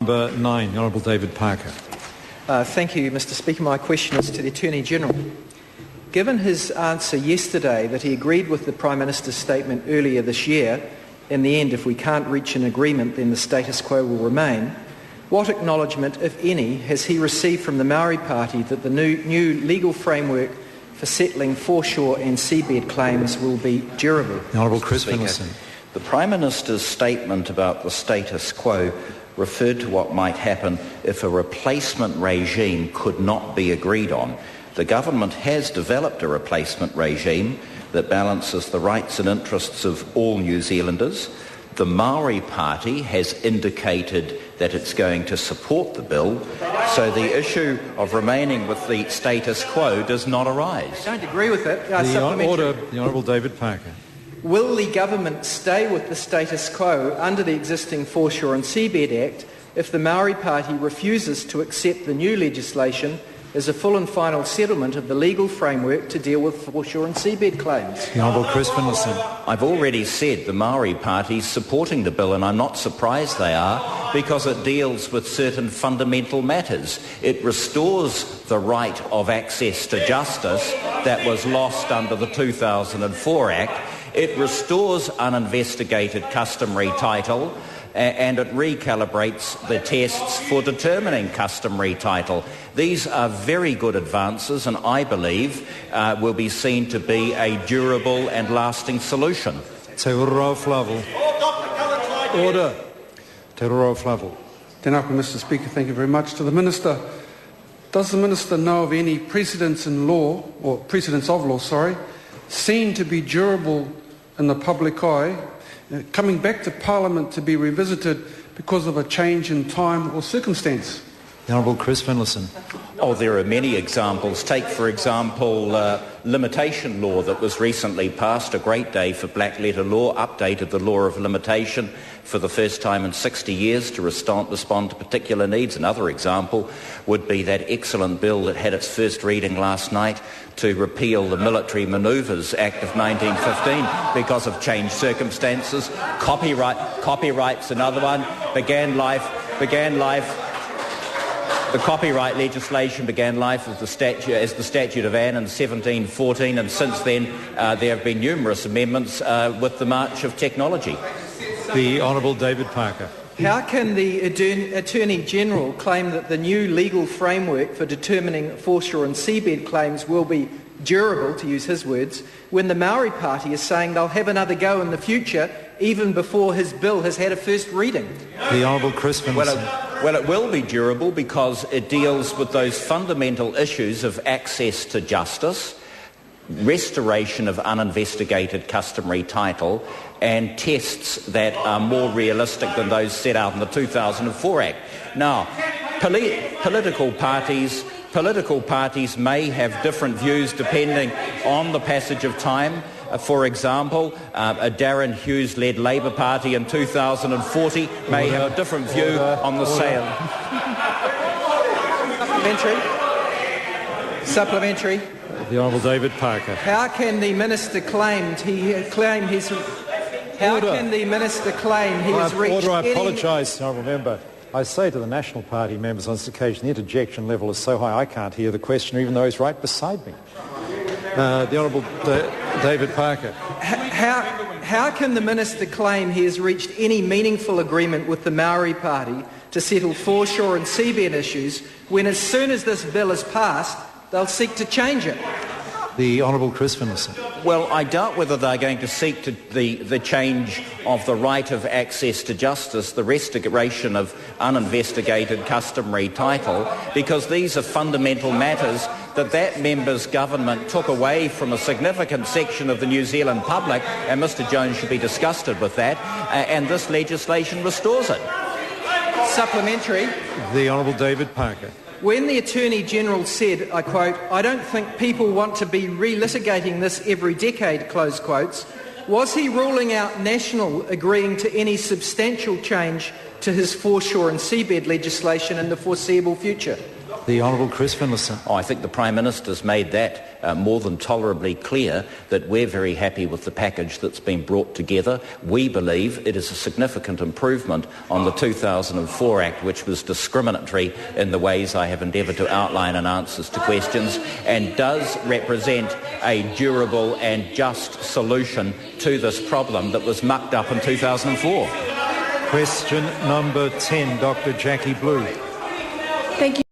Number 9, the Honourable David Parker. Thank you, Mr Speaker. My question is to the Attorney-General. Given his answer yesterday that he agreed with the Prime Minister's statement earlier this year, in the end, if we can't reach an agreement, then the status quo will remain, what acknowledgement, if any, has he received from the Māori Party that the new legal framework for settling foreshore and seabed claims will be durable? The Honourable Chris Finlayson. The Prime Minister's statement about the status quo referred to what might happen if a replacement regime could not be agreed on. The government has developed a replacement regime that balances the rights and interests of all New Zealanders. The Māori Party has indicated that it's going to support the bill, so the issue of remaining with the status quo does not arise. I don't agree with it. The Honourable David Parker. Will the government stay with the status quo under the existing Foreshore and Seabed Act if the Māori Party refuses to accept the new legislation as a full and final settlement of the legal framework to deal with foreshore and seabed claims? The Honourable Chris Finlayson. I've already said the Māori Party is supporting the bill, and I'm not surprised they are, because it deals with certain fundamental matters. It restores the right of access to justice that was lost under the 2004 Act. It restores uninvestigated customary title, and it recalibrates the tests for determining customary title. These are very good advances, and I believe will be seen to be a durable and lasting solution. Te Urao Flavel. Order. Te Urao Flavel. Tēnā koe, Mr Speaker. Thank you very much. To the Minister, does the Minister know of any precedents of law, seen to be durable in the public eye, coming back to Parliament to be revisited because of a change in time or circumstance? The Honourable Chris Finlayson. Oh, there are many examples. Take, for example, limitation law that was recently passed, a great day for black letter law, updated the law of limitation for the first time in 60 years to respond to particular needs. Another example would be that excellent bill that had its first reading last night to repeal the Military Manoeuvres Act of 1915 because of changed circumstances. Copyright's another one. Began life. The copyright legislation began life as the Statute of Anne in 1714, and since then there have been numerous amendments with the march of technology. The Honourable David Parker. How can the Attorney-General claim that the new legal framework for determining foreshore and seabed claims will be durable, to use his words, when the Māori Party is saying they'll have another go in the future even before his bill has had a first reading? The Honourable Chris Finlayson. Well, it will be durable because it deals with those fundamental issues of access to justice, restoration of uninvestigated customary title, and tests that are more realistic than those set out in the 2004 Act. Now, political parties may have different views depending on the passage of time. For example, a Darren Hughes-led Labour Party in 2040 may have a different view on the sale. Supplementary. The Honourable David Parker. How can the Minister claim he has reached... Order, I apologise, Honourable Member. I say to the National Party members on this occasion, the interjection level is so high I can't hear the questioner even though he's right beside me. The Honourable David Parker. How can the Minister claim he has reached any meaningful agreement with the Māori Party to settle foreshore and seabed issues when as soon as this bill is passed, they'll seek to change it? The Honourable Chris Finlayson. Well, I doubt whether they're going to seek the change of the right of access to justice, the restoration of uninvestigated customary title, because these are fundamental matters that member's government took away from a significant section of the New Zealand public, and Mr Jones should be disgusted with that, and this legislation restores it. Supplementary. The Honourable David Parker. When the Attorney-General said, I quote, "I don't think people want to be relitigating this every decade," close quotes, was he ruling out National agreeing to any substantial change to his foreshore and seabed legislation in the foreseeable future? The Honourable Chris Finlayson. I think the Prime Minister's made that more than tolerably clear that we're very happy with the package that's been brought together. We believe it is a significant improvement on the 2004 Act, which was discriminatory in the ways I have endeavoured to outline in answers to questions, and does represent a durable and just solution to this problem that was mucked up in 2004. Question number 10, Dr. Jackie Blue. Thank you.